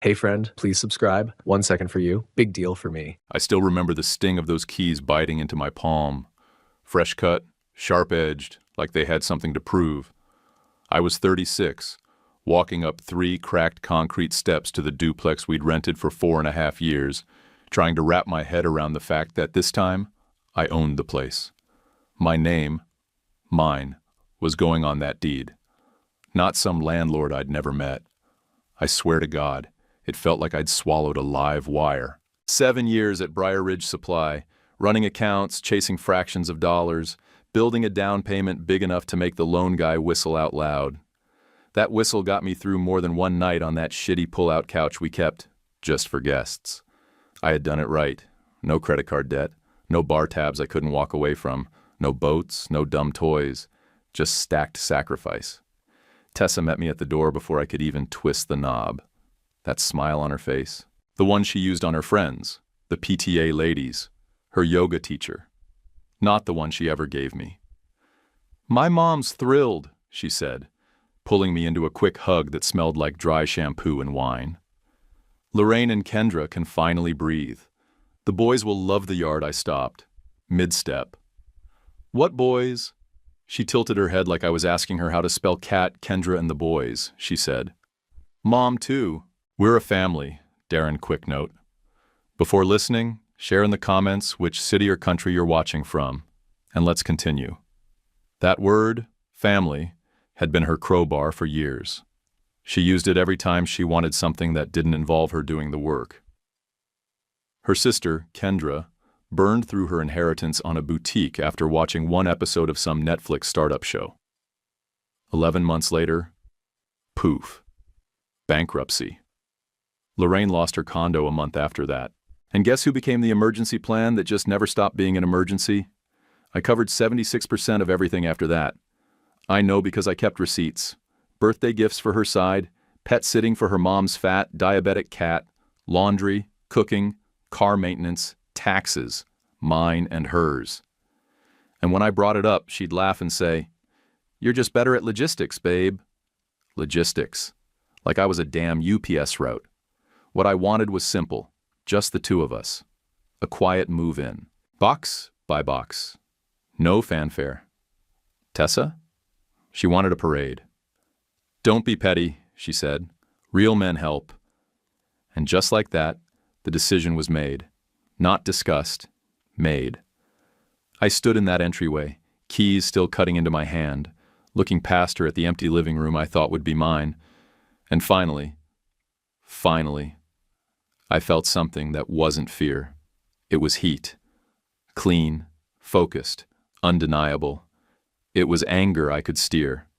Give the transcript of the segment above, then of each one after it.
Hey friend, please subscribe. 1 second for you. Big deal for me. I still remember the sting of those keys biting into my palm. Fresh cut, sharp-edged, like they had something to prove. I was 36, walking up 3 cracked concrete steps to the duplex we'd rented for 4.5 years, trying to wrap my head around the fact that this time, I owned the place. My name, mine, was going on that deed. Not some landlord I'd never met. I swear to God, it felt like I'd swallowed a live wire. 7 years at Briar Ridge Supply, running accounts, chasing fractions of dollars, building a down payment big enough to make the loan guy whistle out loud. That whistle got me through more than one night on that shitty pull-out couch we kept, just for guests. I had done it right. No credit card debt, no bar tabs I couldn't walk away from, no boats, no dumb toys, just stacked sacrifice. Tessa met me at the door before I could even twist the knob. That smile on her face, the one she used on her friends, the PTA ladies, her yoga teacher. Not the one she ever gave me. "My mom's thrilled," she said, pulling me into a quick hug that smelled like dry shampoo and wine. "Lorraine and Kendra can finally breathe. The boys will love the yard." I stopped, mid-step. "What boys?" She tilted her head like I was asking her how to spell cat, Kendra, and the boys, she said. "Mom, too." "We're a family," Darren quick note. Before listening, share in the comments which city or country you're watching from, and let's continue. That word, family, had been her crowbar for years. She used it every time she wanted something that didn't involve her doing the work. Her sister, Kendra, burned through her inheritance on a boutique after watching one episode of some Netflix startup show. 11 months later, poof, bankruptcy. Lorraine lost her condo a month after that. And guess who became the emergency plan that just never stopped being an emergency? I covered 76% of everything after that. I know because I kept receipts. Birthday gifts for her side, pet sitting for her mom's fat, diabetic cat, laundry, cooking, car maintenance, taxes, mine and hers. And when I brought it up, she'd laugh and say, "You're just better at logistics, babe." Logistics. Like I was a damn UPS route. What I wanted was simple, just the two of us. A quiet move-in, box by box. No fanfare. Tessa? She wanted a parade. "Don't be petty," she said. "Real men help." And just like that, the decision was made. Not discussed, made. I stood in that entryway, keys still cutting into my hand, looking past her at the empty living room I thought would be mine. And finally, I felt something that wasn't fear. It was heat. Clean, focused, undeniable. It was anger I could steer.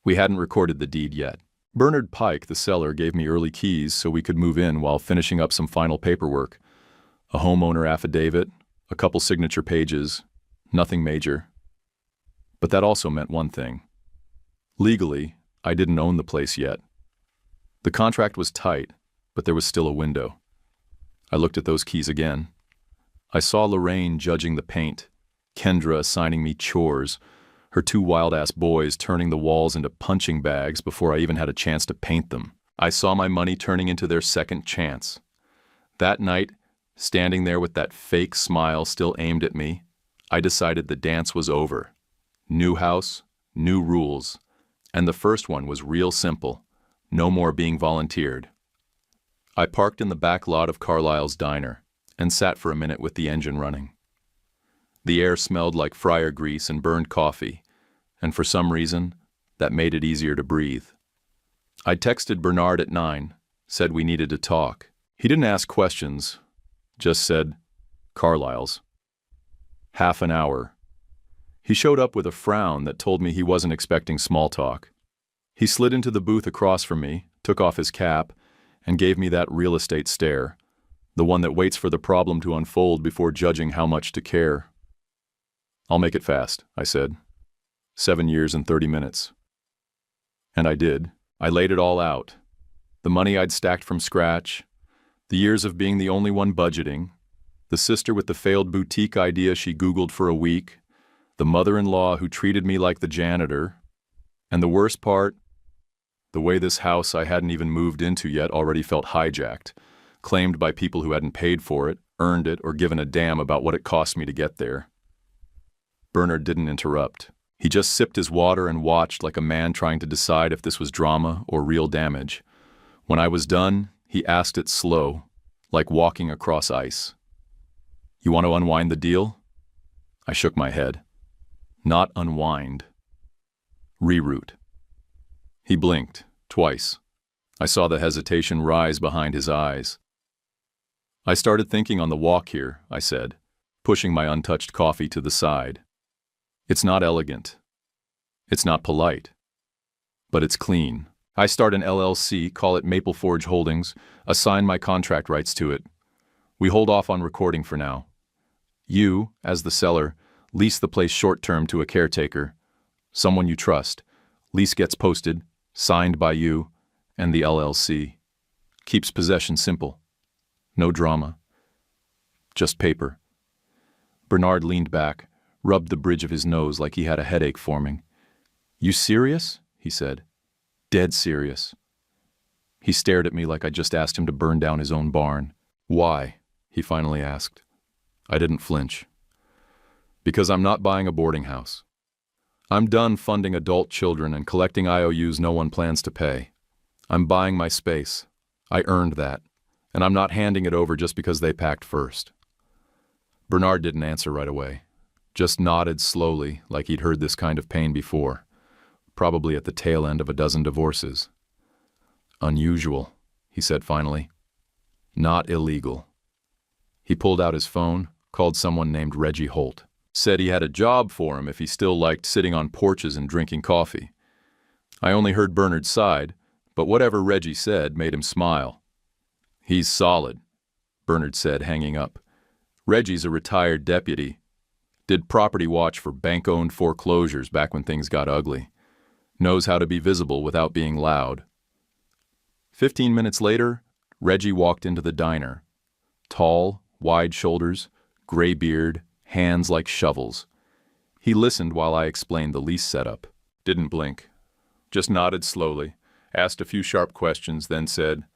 We hadn't recorded the deed yet. Bernard Pike, the seller, gave me early keys so we could move in while finishing up some final paperwork. A homeowner affidavit, a couple signature pages, nothing major. But that also meant one thing. Legally, I didn't own the place yet. The contract was tight, but there was still a window. I looked at those keys again. I saw Lorraine judging the paint, Kendra assigning me chores, her 2 wild-ass boys turning the walls into punching bags before I even had a chance to paint them. I saw my money turning into their second chance. That night, standing there with that fake smile still aimed at me, I decided the dance was over. New house, new rules. And the first one was real simple. No more being volunteered. I parked in the back lot of Carlisle's diner and sat for a minute with the engine running. The air smelled like fryer grease and burned coffee, and for some reason, that made it easier to breathe. I texted Bernard at 9, said we needed to talk. He didn't ask questions, just said, "Carlisle's." Half an hour. He showed up with a frown that told me he wasn't expecting small talk. He slid into the booth across from me, took off his cap, and gave me that real estate stare, the one that waits for the problem to unfold before judging how much to care. "I'll make it fast," I said. 7 years and 30 minutes. And I did. I laid it all out. The money I'd stacked from scratch, the years of being the only one budgeting, the sister with the failed boutique idea she Googled for a week, the mother-in-law who treated me like the janitor, and the worst part, The way this house I hadn't even moved into yet already felt hijacked, claimed by people who hadn't paid for it, earned it, or given a damn about what it cost me to get there. Bernard didn't interrupt. He just sipped his water and watched like a man trying to decide if this was drama or real damage. When I was done, he asked it slow, like walking across ice. "You want to unwind the deal?" I shook my head. "Not unwind. Reroute." He blinked, twice. I saw the hesitation rise behind his eyes. "I started thinking on the walk here," I said, pushing my untouched coffee to the side. "It's not elegant. It's not polite. But it's clean. I start an LLC, call it Maple Forge Holdings, assign my contract rights to it. We hold off on recording for now. You, as the seller, lease the place short-term to a caretaker, someone you trust. Lease gets posted, signed by you, and the LLC. Keeps possession simple. No drama. Just paper." Bernard leaned back, rubbed the bridge of his nose like he had a headache forming. "You serious?" he said. "Dead serious." He stared at me like I just asked him to burn down his own barn. "Why?" he finally asked. I didn't flinch. "Because I'm not buying a boarding house. I'm done funding adult children and collecting IOUs no one plans to pay. I'm buying my space. I earned that, and I'm not handing it over just because they packed first." Bernard didn't answer right away, just nodded slowly like he'd heard this kind of pain before, probably at the tail end of a dozen divorces. "Unusual," he said finally. "Not illegal." He pulled out his phone, called someone named Reggie Holt. Said he had a job for him if he still liked sitting on porches and drinking coffee. I only heard Bernard's side, but whatever Reggie said made him smile. "He's solid," Bernard said, hanging up. "Reggie's a retired deputy. Did property watch for bank-owned foreclosures back when things got ugly. Knows how to be visible without being loud." 15 minutes later, Reggie walked into the diner. Tall, wide shoulders, gray beard, hands like shovels. He listened while I explained the lease setup. Didn't blink. Just nodded slowly, asked a few sharp questions, then said,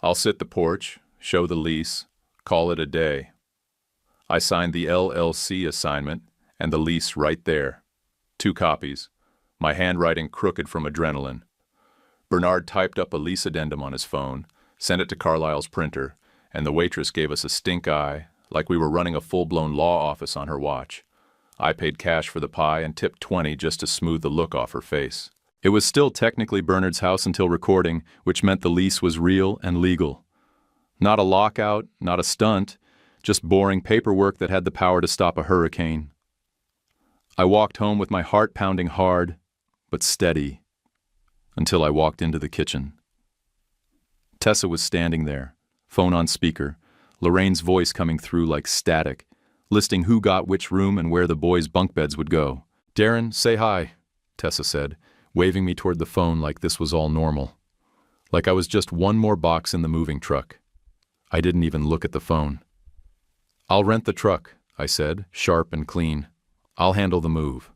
"I'll sit the porch, show the lease, call it a day." I signed the LLC assignment and the lease right there. 2 copies, my handwriting crooked from adrenaline. Bernard typed up a lease addendum on his phone, sent it to Carlisle's printer, and the waitress gave us a stink eye, like we were running a full-blown law office on her watch. I paid cash for the pie and tipped 20 just to smooth the look off her face. It was still technically Bernard's house until recording, which meant the lease was real and legal. Not a lockout, not a stunt, just boring paperwork that had the power to stop a hurricane. I walked home with my heart pounding hard, but steady, until I walked into the kitchen. Tessa was standing there, phone on speaker, Lorraine's voice coming through like static, listing who got which room and where the boys' bunk beds would go. "Darren, say hi," Tessa said, waving me toward the phone like this was all normal. Like I was just one more box in the moving truck. I didn't even look at the phone. "I'll rent the truck," I said, sharp and clean. "I'll handle the move."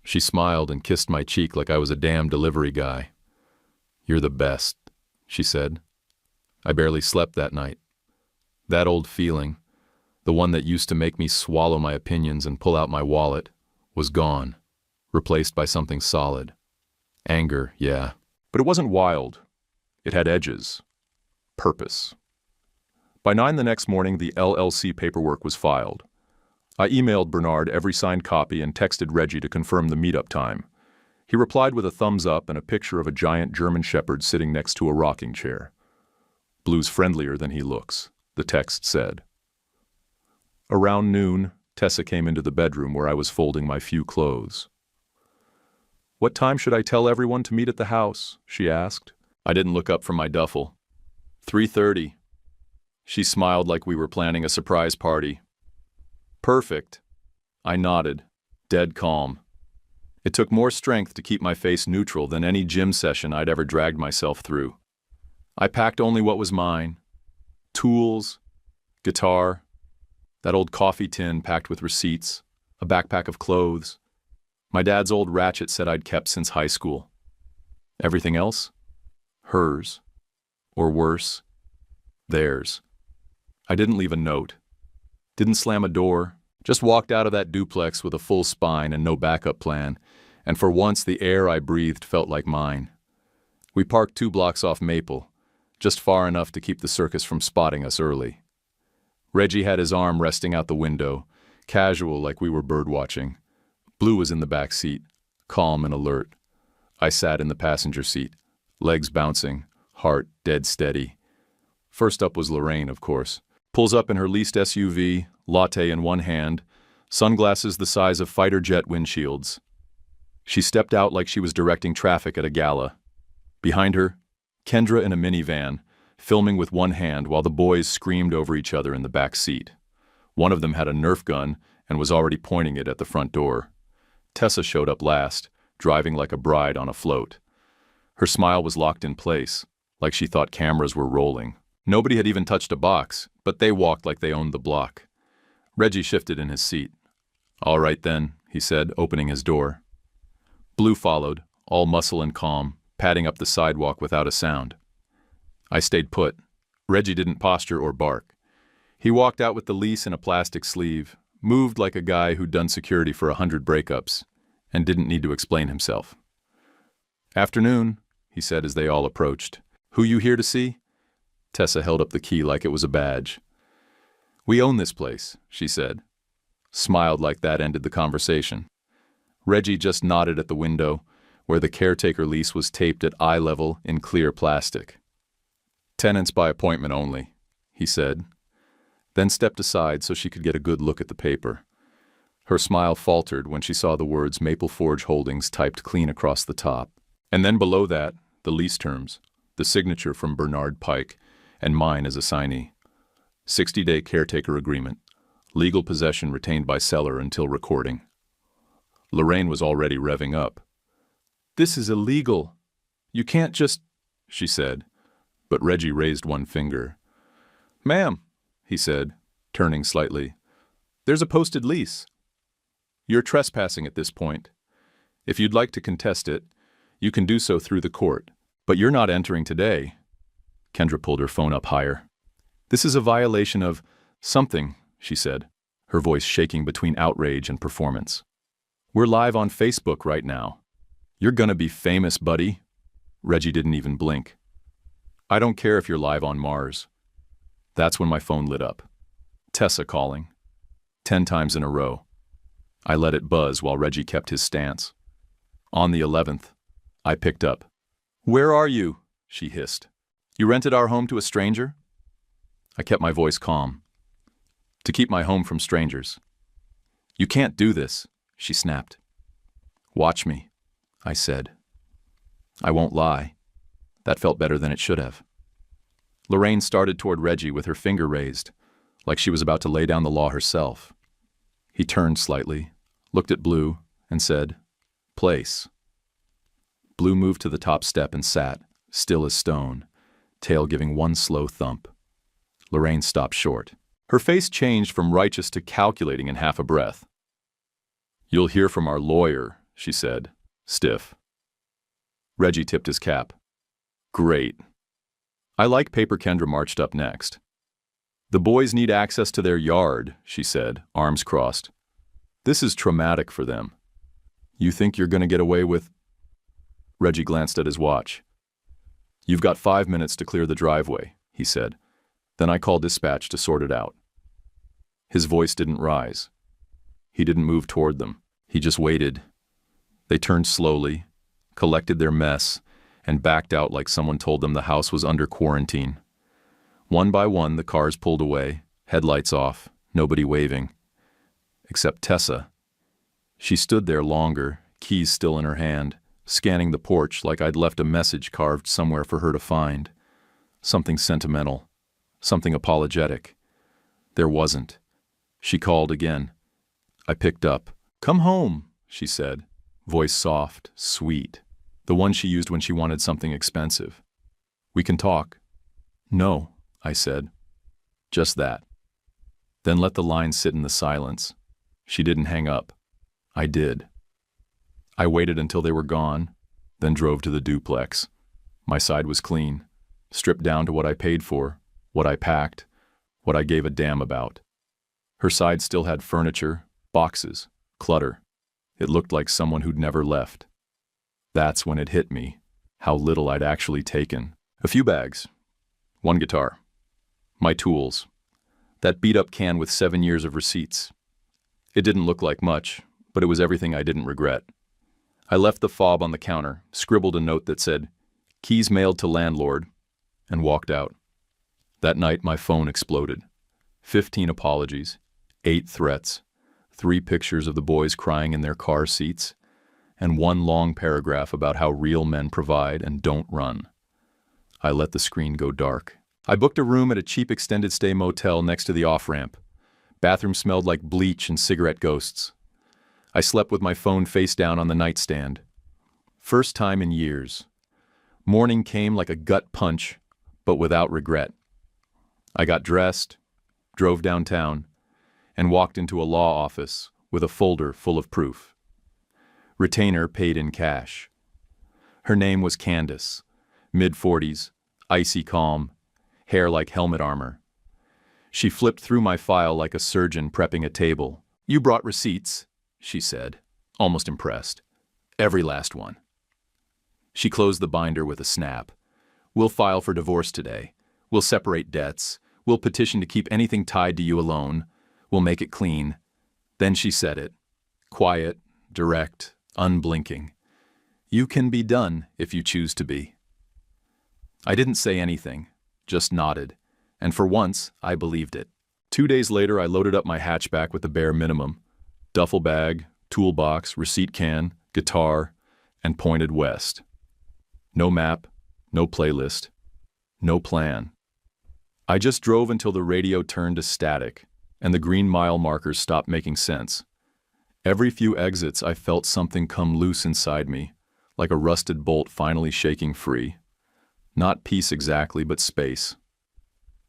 She smiled and kissed my cheek like I was a damn delivery guy. "You're the best," she said. I barely slept that night. That old feeling, the one that used to make me swallow my opinions and pull out my wallet, was gone, replaced by something solid. Anger, yeah. But it wasn't wild. It had edges. Purpose. By 9 the next morning, the LLC paperwork was filed. I emailed Bernard every signed copy and texted Reggie to confirm the meetup time. He replied with a thumbs up and a picture of a giant German shepherd sitting next to a rocking chair. "Blue's friendlier than he looks," the text said. Around noon, Tessa came into the bedroom where I was folding my few clothes. "What time should I tell everyone to meet at the house?" she asked. I didn't look up from my duffel. 3:30. She smiled like we were planning a surprise party. "Perfect." I nodded, dead calm. It took more strength to keep my face neutral than any gym session I'd ever dragged myself through. I packed only what was mine. Tools, guitar, that old coffee tin packed with receipts, a backpack of clothes, my dad's old ratchet set I'd kept since high school. Everything else? Hers. Or worse, theirs. I didn't leave a note. Didn't slam a door. Just walked out of that duplex with a full spine and no backup plan, and for once the air I breathed felt like mine. We parked 2 blocks off Maple, just far enough to keep the circus from spotting us early. Reggie had his arm resting out the window, casual like we were birdwatching. Blue was in the back seat, calm and alert. I sat in the passenger seat, legs bouncing, heart dead steady. First up was Lorraine, of course. Pulls up in her leased SUV, latte in one hand, sunglasses the size of fighter jet windshields. She stepped out like she was directing traffic at a gala. Behind her, Kendra in a minivan, filming with one hand while the boys screamed over each other in the back seat. One of them had a Nerf gun and was already pointing it at the front door. Tessa showed up last, driving like a bride on a float. Her smile was locked in place, like she thought cameras were rolling. Nobody had even touched a box, but they walked like they owned the block. Reggie shifted in his seat. "All right then," he said, opening his door. Blue followed, all muscle and calm, padding up the sidewalk without a sound. I stayed put. Reggie didn't posture or bark. He walked out with the lease in a plastic sleeve, moved like a guy who'd done security for 100 breakups, and didn't need to explain himself. "Afternoon," he said as they all approached. "Who you here to see?" Tessa held up the key like it was a badge. "We own this place," she said. Smiled like that ended the conversation. Reggie just nodded at the window, where the caretaker lease was taped at eye level in clear plastic. "Tenants by appointment only," he said, then stepped aside so she could get a good look at the paper. Her smile faltered when she saw the words Maple Forge Holdings typed clean across the top. And then below that, the lease terms, the signature from Bernard Pike, and mine as assignee. 60-day caretaker agreement, legal possession retained by seller until recording. Lorraine was already revving up. "This is illegal. You can't just," she said, but Reggie raised one finger. "Ma'am," he said, turning slightly, "there's a posted lease. You're trespassing at this point. If you'd like to contest it, you can do so through the court, but you're not entering today." Kendra pulled her phone up higher. "This is a violation of something," she said, her voice shaking between outrage and performance. "We're live on Facebook right now. You're gonna be famous, buddy." Reggie didn't even blink. "I don't care if you're live on Mars." That's when my phone lit up. Tessa calling. 10 times in a row. I let it buzz while Reggie kept his stance. On the 11th, I picked up. "Where are you?" she hissed. "You rented our home to a stranger?" I kept my voice calm. "To keep my home from strangers." "You can't do this," she snapped. "Watch me," I said. I won't lie. That felt better than it should have. Lorraine started toward Reggie with her finger raised, like she was about to lay down the law herself. He turned slightly, looked at Blue, and said, "Place." Blue moved to the top step and sat, still as stone, tail giving one slow thump. Lorraine stopped short. Her face changed from righteous to calculating in half a breath. "You'll hear from our lawyer," she said, stiff. Reggie tipped his cap. "Great." I like paper. Kendra marched up next. "The boys need access to their yard," she said, arms crossed. "This is traumatic for them. You think you're going to get away with—" Reggie glanced at his watch. "You've got 5 minutes to clear the driveway," he said. Then I called dispatch to sort it out. His voice didn't rise. He didn't move toward them. He just waited. They turned slowly, collected their mess, and backed out like someone told them the house was under quarantine. One by one, the cars pulled away, headlights off, nobody waving. Except Tessa. She stood there longer, keys still in her hand, scanning the porch like I'd left a message carved somewhere for her to find. Something sentimental, something apologetic. There wasn't. She called again. I picked up. "Come home," she said, voice soft, sweet, the one she used when she wanted something expensive. "We can talk." "No," I said. Just that. Then let the line sit in the silence. She didn't hang up. I did. I waited until they were gone, then drove to the duplex. My side was clean, stripped down to what I paid for, what I packed, what I gave a damn about. Her side still had furniture, boxes, clutter. It looked like someone who'd never left. That's when it hit me, how little I'd actually taken. A few bags, one guitar, my tools, that beat-up can with 7 years of receipts. It didn't look like much, but it was everything I didn't regret. I left the fob on the counter, scribbled a note that said, "Keys mailed to landlord," and walked out. That night, my phone exploded. 15 apologies, 8 threats, 3 pictures of the boys crying in their car seats, and 1 long paragraph about how real men provide and don't run. I let the screen go dark. I booked a room at a cheap extended stay motel next to the off-ramp. Bathroom smelled like bleach and cigarette ghosts. I slept with my phone face down on the nightstand. First time in years. Morning came like a gut punch, but without regret. I got dressed, drove downtown, and walked into a law office with a folder full of proof. Retainer paid in cash. Her name was Candace, mid-40s, icy calm, hair like helmet armor. She flipped through my file like a surgeon prepping a table. "You brought receipts," she said, almost impressed. "Every last one." She closed the binder with a snap. "We'll file for divorce today. We'll separate debts. We'll petition to keep anything tied to you alone. We'll make it clean." Then she said it. Quiet, direct, unblinking. "You can be done if you choose to be." I didn't say anything, just nodded, and for once, I believed it. 2 days later, I loaded up my hatchback with the bare minimum. Duffel bag, toolbox, receipt can, guitar, and pointed west. No map, no playlist, no plan. I just drove until the radio turned to static, and the green mile markers stopped making sense. Every few exits, I felt something come loose inside me, like a rusted bolt finally shaking free. Not peace exactly, but space.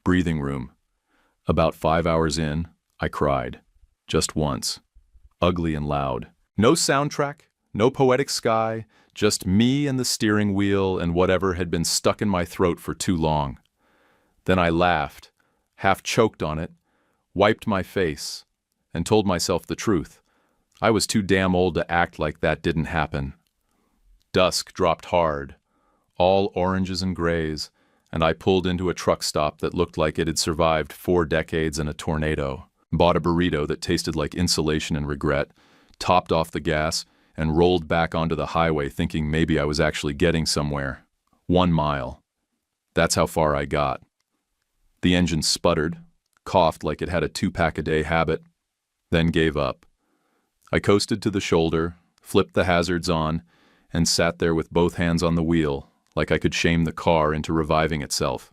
Breathing room. About 5 hours in, I cried. Just once. Ugly and loud. No soundtrack, no poetic sky, just me and the steering wheel and whatever had been stuck in my throat for too long. Then I laughed, half choked on it, wiped my face, and told myself the truth. I was too damn old to act like that didn't happen. Dusk dropped hard, all oranges and grays, and I pulled into a truck stop that looked like it had survived 4 decades and a tornado. Bought a burrito that tasted like insulation and regret, topped off the gas, and rolled back onto the highway thinking maybe I was actually getting somewhere. 1 mile. That's how far I got. The engine sputtered, coughed like it had a 2-pack-a-day habit, then gave up. I coasted to the shoulder, flipped the hazards on, and sat there with both hands on the wheel, like I could shame the car into reviving itself.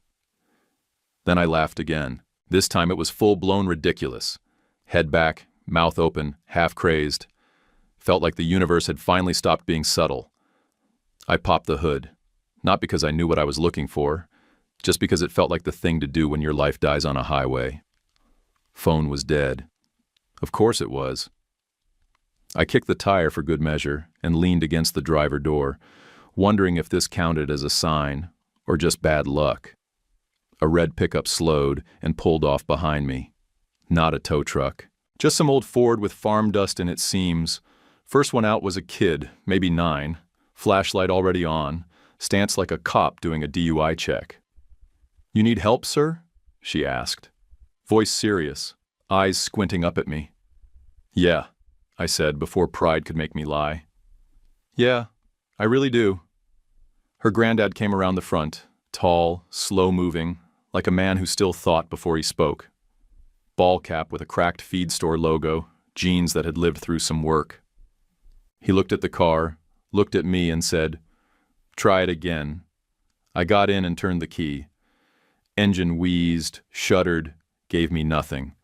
Then I laughed again. This time it was full-blown ridiculous. Head back, mouth open, half-crazed. Felt like the universe had finally stopped being subtle. I popped the hood, not because I knew what I was looking for, just because it felt like the thing to do when your life dies on a highway. Phone was dead. Of course it was. I kicked the tire for good measure and leaned against the driver door, wondering if this counted as a sign or just bad luck. A red pickup slowed and pulled off behind me. Not a tow truck. Just some old Ford with farm dust in its seams. First one out was a kid, maybe 9, flashlight already on, stance like a cop doing a DUI check. "You need help, sir?" she asked. Voice serious, eyes squinting up at me. "Yeah," I said before pride could make me lie. "Yeah, I really do." Her granddad came around the front, tall, slow-moving, like a man who still thought before he spoke. Ball cap with a cracked feed store logo, jeans that had lived through some work. He looked at the car, looked at me and said, "Try it again." I got in and turned the key. Engine wheezed, shuddered, gave me nothing.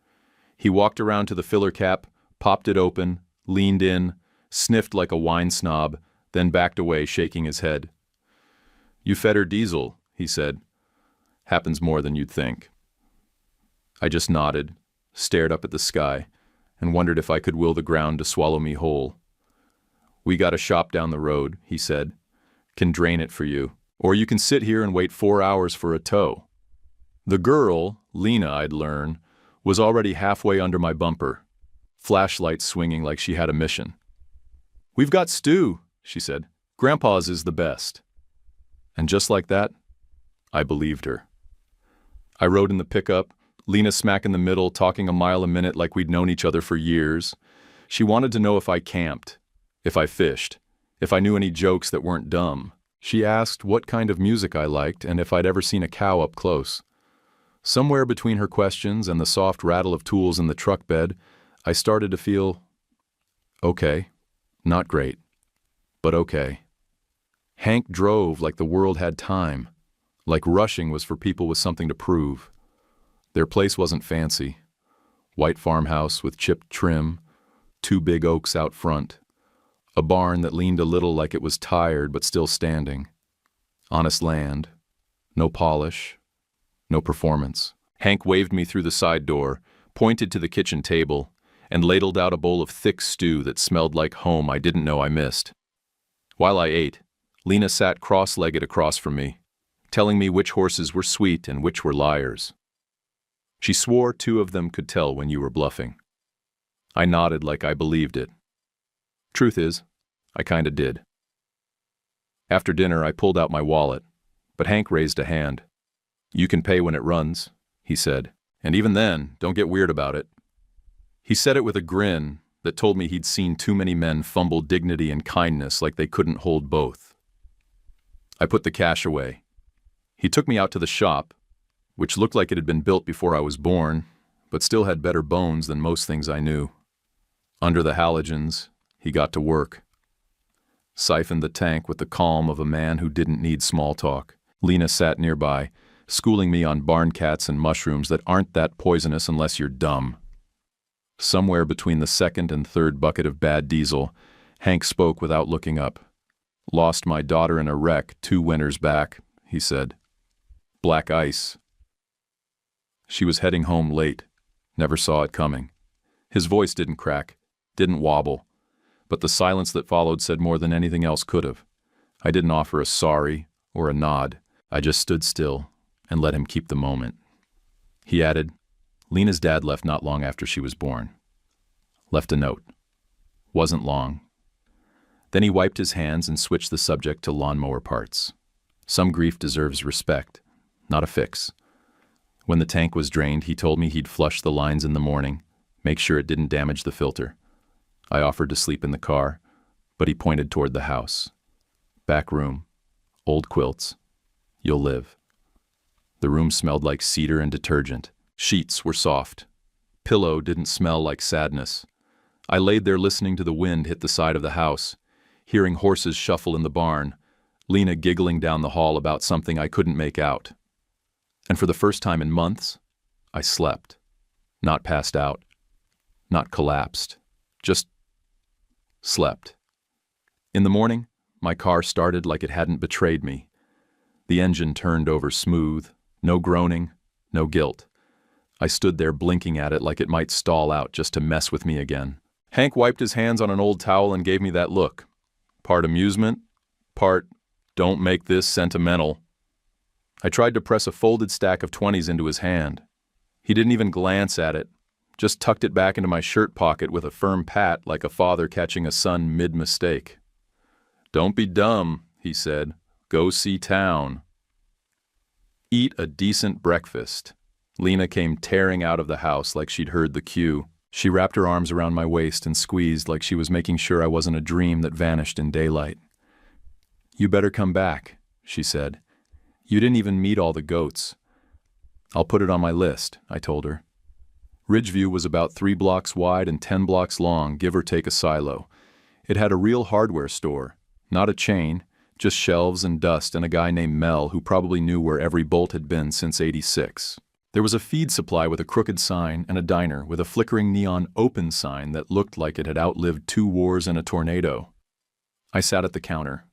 He walked around to the filler cap, popped it open, leaned in, sniffed like a wine snob, then backed away, shaking his head. "You fed her diesel," he said. "Happens more than you'd think." I just nodded, stared up at the sky, and wondered if I could will the ground to swallow me whole. "We got a shop down the road," he said. can drain it for you, or you can sit here and wait 4 hours for a tow. The girl, Lena, I'd learn, was already halfway under my bumper, flashlight swinging like she had a mission. "We've got stew," she said. "Grandpa's is the best." And just like that, I believed her. I rode in the pickup, Lena smack in the middle, talking a mile a minute like we'd known each other for years. She wanted to know if I camped, if I fished, if I knew any jokes that weren't dumb. She asked what kind of music I liked and if I'd ever seen a cow up close. Somewhere between her questions and the soft rattle of tools in the truck bed, I started to feel okay. Not great, but okay. Hank drove like the world had time, like rushing was for people with something to prove. Their place wasn't fancy. White farmhouse with chipped trim, 2 big oaks out front, a barn that leaned a little like it was tired but still standing. Honest land, no polish, no performance. Hank waved me through the side door, pointed to the kitchen table, and ladled out a bowl of thick stew that smelled like home I didn't know I missed. While I ate, Lena sat cross-legged across from me, telling me which horses were sweet and which were liars. She swore 2 of them could tell when you were bluffing. I nodded like I believed it. Truth is, I kinda did. After dinner, I pulled out my wallet, but Hank raised a hand. "You can pay when it runs," he said, "and even then, don't get weird about it." He said it with a grin that told me he'd seen too many men fumble dignity and kindness like they couldn't hold both. I put the cash away. He took me out to the shop, which looked like it had been built before I was born, but still had better bones than most things I knew. Under the halogens, he got to work. Siphoned the tank with the calm of a man who didn't need small talk. Lena sat nearby, schooling me on barn cats and mushrooms that aren't that poisonous unless you're dumb. Somewhere between the second and third bucket of bad diesel, Hank spoke without looking up. "Lost my daughter in a wreck 2 winters back," he said. "Black ice." She was heading home late. Never saw it coming. His voice didn't crack, didn't wobble, but the silence that followed said more than anything else could have. I didn't offer a sorry or a nod. I just stood still and let him keep the moment. He added, "Lena's dad left not long after she was born. Left a note. Wasn't long." Then he wiped his hands and switched the subject to lawnmower parts. Some grief deserves respect, not a fix. When the tank was drained, he told me he'd flush the lines in the morning, make sure it didn't damage the filter. I offered to sleep in the car, but he pointed toward the house. "Back room. Old quilts. You'll live." The room smelled like cedar and detergent. Sheets were soft. Pillow didn't smell like sadness. I laid there listening to the wind hit the side of the house, hearing horses shuffle in the barn, Lena giggling down the hall about something I couldn't make out. And for the first time in months, I slept. Not passed out. Not collapsed. Just slept. In the morning, my car started like it hadn't betrayed me. The engine turned over smooth, no groaning, no guilt. I stood there blinking at it like it might stall out just to mess with me again. Hank wiped his hands on an old towel and gave me that look. Part amusement, part, "Don't make this sentimental." I tried to press a folded stack of 20s into his hand. He didn't even glance at it, just tucked it back into my shirt pocket with a firm pat like a father catching a son mid-mistake. "Don't be dumb," he said. "Go see town." Eat a decent breakfast. Lena came tearing out of the house like she'd heard the cue. She wrapped her arms around my waist and squeezed like she was making sure I wasn't a dream that vanished in daylight. "You better come back," she said. "You didn't even meet all the goats." "I'll put it on my list," I told her. Ridgeview was about 3 blocks wide and 10 blocks long, give or take a silo. It had a real hardware store, not a chain, just shelves and dust and a guy named Mel who probably knew where every bolt had been since '86. There was a feed supply with a crooked sign and a diner with a flickering neon open sign that looked like it had outlived 2 wars and a tornado. I sat at the counter.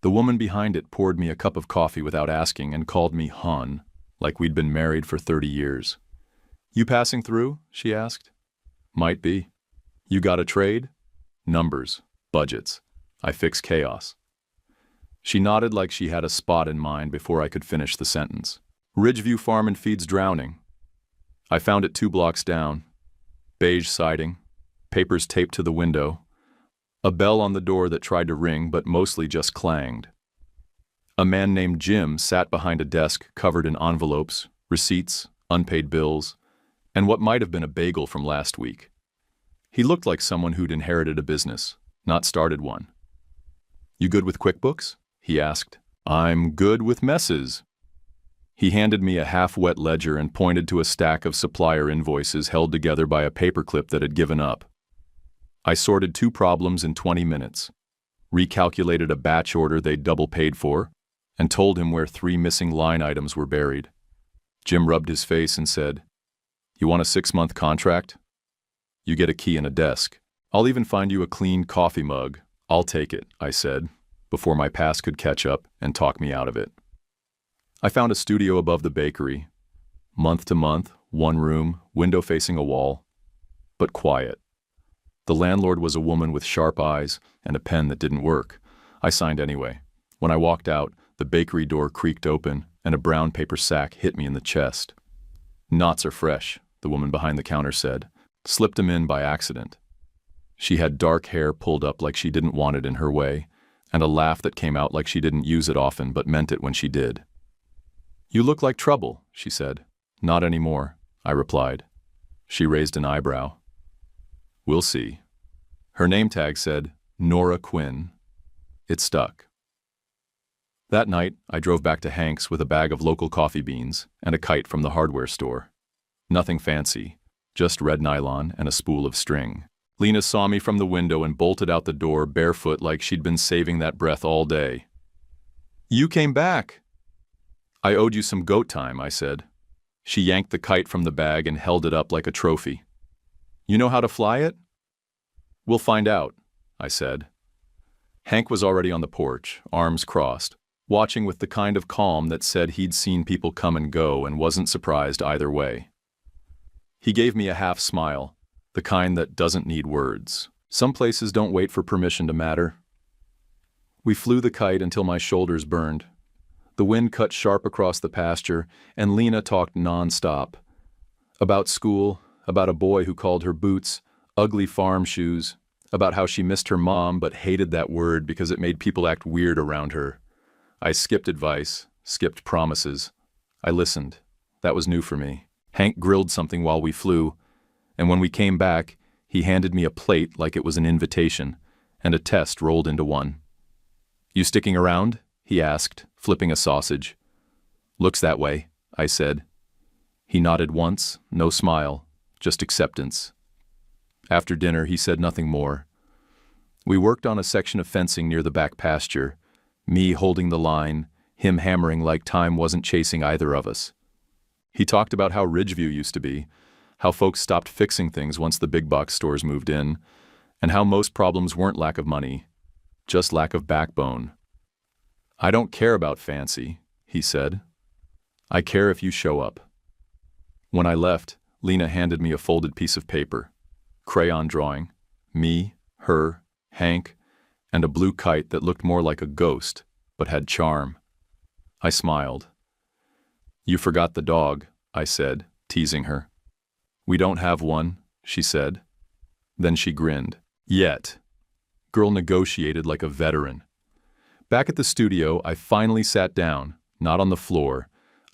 The woman behind it poured me a cup of coffee without asking and called me hon, like we'd been married for 30 years. "You passing through?" she asked. "Might be." "You got a trade?" "Numbers. Budgets. I fix chaos." She nodded like she had a spot in mind before I could finish the sentence. Ridgeview Farm and Feed's drowning. I found it 2 blocks down. Beige siding, papers taped to the window, a bell on the door that tried to ring but mostly just clanged. A man named Jim sat behind a desk covered in envelopes, receipts, unpaid bills, and what might have been a bagel from last week. He looked like someone who'd inherited a business, not started one. "You good with QuickBooks?" he asked. "I'm good with messes." He handed me a half-wet ledger and pointed to a stack of supplier invoices held together by a paperclip that had given up. I sorted 2 problems in 20 minutes, recalculated a batch order they'd double paid for, and told him where 3 missing line items were buried. Jim rubbed his face and said, "You want a 6-month contract? You get a key and a desk. I'll even find you a clean coffee mug. I'll take it," I said, before my past could catch up and talk me out of it. I found a studio above the bakery. Month to month, 1 room, window facing a wall, but quiet. The landlord was a woman with sharp eyes and a pen that didn't work. I signed anyway. When I walked out, the bakery door creaked open and a brown paper sack hit me in the chest. "Knots are fresh," the woman behind the counter said. "Slipped them in by accident." She had dark hair pulled up like she didn't want it in her way, and a laugh that came out like she didn't use it often but meant it when she did. "You look like trouble," she said. "Not anymore," I replied. She raised an eyebrow. "We'll see." Her name tag said, Nora Quinn. It stuck. That night, I drove back to Hank's with a bag of local coffee beans and a kite from the hardware store. Nothing fancy, just red nylon and a spool of string. Lena saw me from the window and bolted out the door barefoot like she'd been saving that breath all day. "You came back." "I owed you some goat time," I said. She yanked the kite from the bag and held it up like a trophy. "You know how to fly it?" "We'll find out," I said. Hank was already on the porch, arms crossed, watching with the kind of calm that said he'd seen people come and go and wasn't surprised either way. He gave me a half smile, the kind that doesn't need words. Some places don't wait for permission to matter. We flew the kite until my shoulders burned. The wind cut sharp across the pasture, and Lena talked non-stop. About school, about a boy who called her boots ugly farm shoes, about how she missed her mom but hated that word because it made people act weird around her. I skipped advice, skipped promises. I listened. That was new for me. Hank grilled something while we flew, and when we came back, he handed me a plate like it was an invitation, and a test rolled into one. "You sticking around?" he asked, flipping a sausage. "Looks that way," I said. He nodded once, no smile, just acceptance. After dinner, he said nothing more. We worked on a section of fencing near the back pasture, me holding the line, him hammering like time wasn't chasing either of us. He talked about how Ridgeview used to be, how folks stopped fixing things once the big box stores moved in, and how most problems weren't lack of money, just lack of backbone. "I don't care about fancy," he said. "I care if you show up." When I left, Lena handed me a folded piece of paper, crayon drawing, me, her, Hank, and a blue kite that looked more like a ghost, but had charm. I smiled. "You forgot the dog," I said, teasing her. "We don't have one," she said. Then she grinned. "Yet." Girl negotiated like a veteran. Back at the studio, I finally sat down, not on the floor.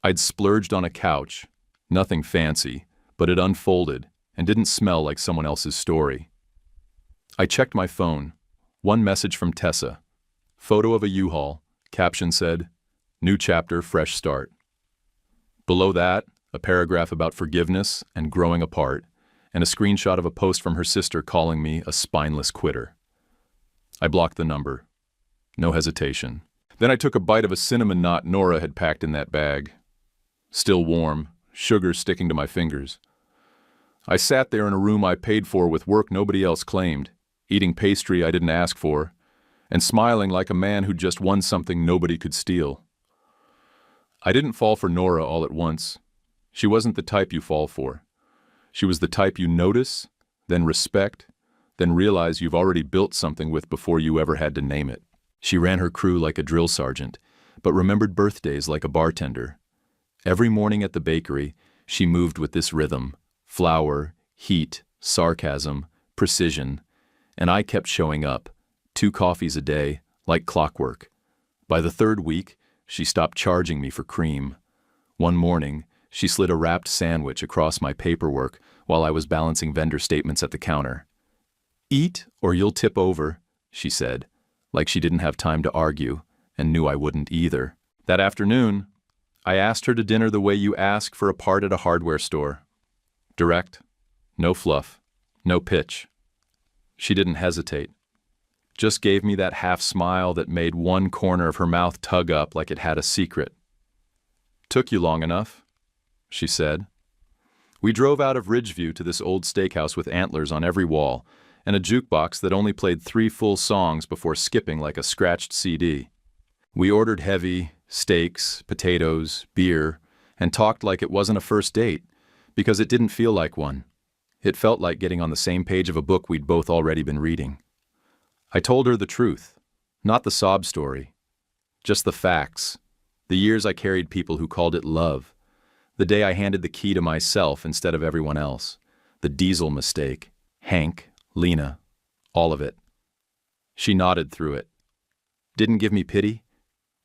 I'd splurged on a couch, nothing fancy, but it unfolded and didn't smell like someone else's story. I checked my phone. One message from Tessa. Photo of a U-Haul. Caption said, "New chapter, fresh start." Below that, a paragraph about forgiveness and growing apart, and a screenshot of a post from her sister calling me a spineless quitter. I blocked the number. No hesitation. Then I took a bite of a cinnamon knot Nora had packed in that bag. Still warm, sugar sticking to my fingers. I sat there in a room I paid for with work nobody else claimed, eating pastry I didn't ask for, and smiling like a man who'd just won something nobody could steal. I didn't fall for Nora all at once. She wasn't the type you fall for. She was the type you notice, then respect, then realize you've already built something with before you ever had to name it. She ran her crew like a drill sergeant, but remembered birthdays like a bartender. Every morning at the bakery, she moved with this rhythm: flour, heat, sarcasm, precision. And I kept showing up, 2 coffees a day, like clockwork. By the 3rd week, she stopped charging me for cream. One morning, she slid a wrapped sandwich across my paperwork while I was balancing vendor statements at the counter. "Eat or you'll tip over," she said, like she didn't have time to argue and knew I wouldn't either. That afternoon, I asked her to dinner the way you ask for a part at a hardware store. Direct, no fluff, no pitch. She didn't hesitate. Just gave me that half smile that made one corner of her mouth tug up like it had a secret. "Took you long enough," she said. We drove out of Ridgeview to this old steakhouse with antlers on every wall and a jukebox that only played 3 full songs before skipping like a scratched CD. We ordered heavy, steaks, potatoes, beer, and talked like it wasn't a first date, because it didn't feel like one. It felt like getting on the same page of a book we'd both already been reading. I told her the truth, not the sob story, just the facts, the years I carried people who called it love, the day I handed the key to myself instead of everyone else, the diesel mistake, Hank, Lena, all of it. She nodded through it. Didn't give me pity,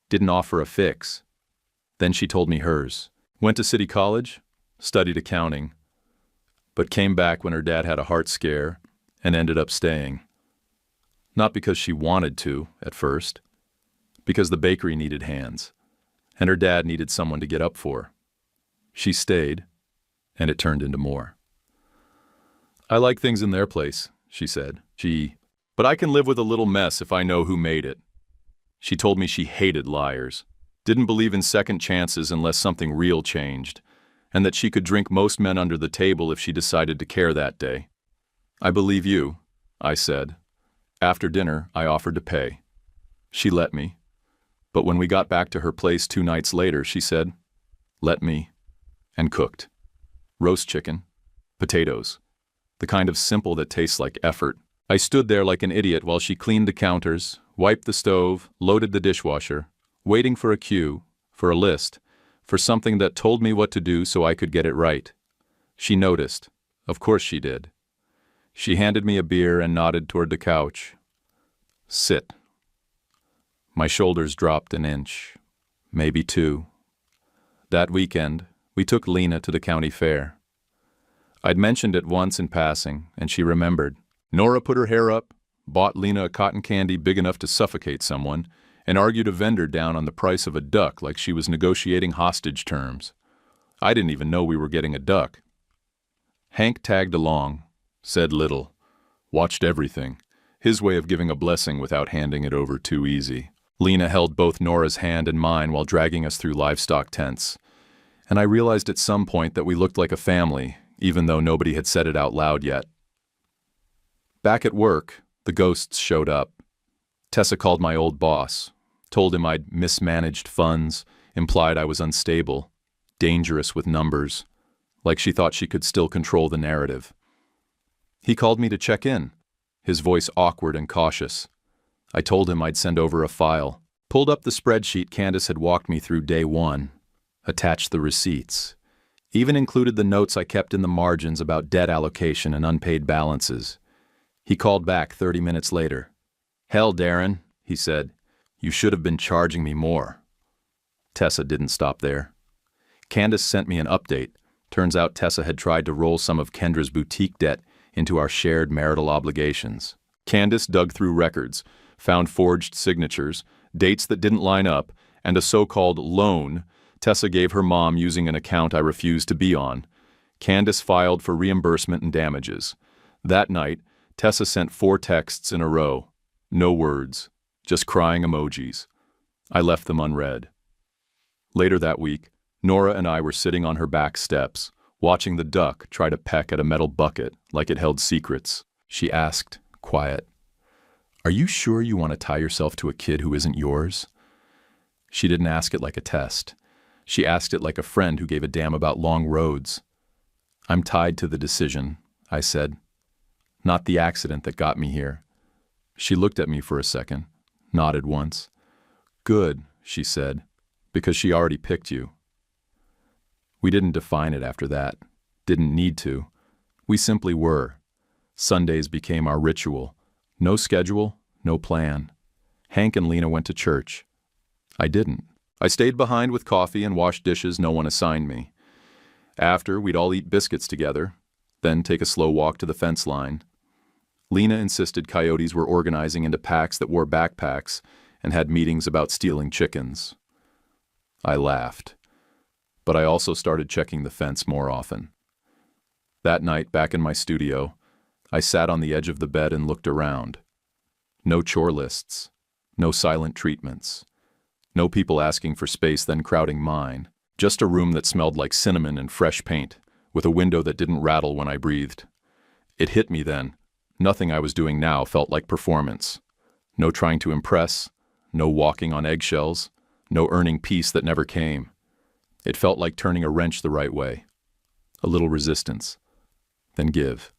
didn't offer a fix. Then she told me hers. Went to City College, studied accounting, but came back when her dad had a heart scare and ended up staying. Not because she wanted to, at first, because the bakery needed hands, and her dad needed someone to get up for. She stayed, and it turned into more. "I like things in their place," she said. But I can live with a little mess if I know who made it." She told me she hated liars, didn't believe in second chances unless something real changed, and that she could drink most men under the table if she decided to care that day. "I believe you," I said. After dinner, I offered to pay. She let me. But when we got back to her place 2 nights later, she said, "Let me," and cooked. Roast chicken, potatoes, the kind of simple that tastes like effort. I stood there like an idiot while she cleaned the counters, wiped the stove, loaded the dishwasher, waiting for a cue, for a list, for something that told me what to do so I could get it right. She noticed. Of course she did. She handed me a beer and nodded toward the couch. "Sit." My shoulders dropped an inch, maybe 2. That weekend, we took Lena to the county fair. I'd mentioned it once in passing, and she remembered. Nora put her hair up, bought Lena a cotton candy big enough to suffocate someone, and argued a vendor down on the price of a duck like she was negotiating hostage terms. I didn't even know we were getting a duck. Hank tagged along, said little, watched everything, his way of giving a blessing without handing it over too easy. Lena held both Nora's hand and mine while dragging us through livestock tents, and I realized at some point that we looked like a family, even though nobody had said it out loud yet. Back at work, the ghosts showed up. Tessa called my old boss, told him I'd mismanaged funds, implied I was unstable, dangerous with numbers, like she thought she could still control the narrative. He called me to check in, his voice awkward and cautious. I told him I'd send over a file, pulled up the spreadsheet Candace had walked me through day 1, attached the receipts, even included the notes I kept in the margins about debt allocation and unpaid balances. He called back 30 minutes later. "Hell, Darren," he said, "you should have been charging me more." Tessa didn't stop there. Candace sent me an update. Turns out Tessa had tried to roll some of Kendra's boutique debt into our shared marital obligations. Candace dug through records, found forged signatures, dates that didn't line up, and a so-called loan Tessa gave her mom using an account I refused to be on. Candace filed for reimbursement and damages. That night, Tessa sent 4 texts in a row. No words, just crying emojis. I left them unread. Later that week, Nora and I were sitting on her back steps, watching the duck try to peck at a metal bucket like it held secrets. She asked, quiet, "Are you sure you want to tie yourself to a kid who isn't yours?" She didn't ask it like a test. She asked it like a friend who gave a damn about long roads. "I'm tied to the decision," I said. "Not the accident that got me here." She looked at me for a second, nodded once. Good, she said, because she already picked you. We didn't define it after that. Didn't need to. We simply were. Sundays became our ritual. No schedule, no plan. Hank and Lena went to church. I didn't. I stayed behind with coffee and washed dishes no one assigned me. After, we'd all eat biscuits together, then take a slow walk to the fence line. Lena insisted coyotes were organizing into packs that wore backpacks and had meetings about stealing chickens. I laughed, but I also started checking the fence more often. That night, back in my studio, I sat on the edge of the bed and looked around. No chore lists, no silent treatments, no people asking for space then crowding mine, just a room that smelled like cinnamon and fresh paint, with a window that didn't rattle when I breathed. It hit me then. Nothing I was doing now felt like performance. No trying to impress, no walking on eggshells, no earning peace that never came. It felt like turning a wrench the right way. A little resistance, then give.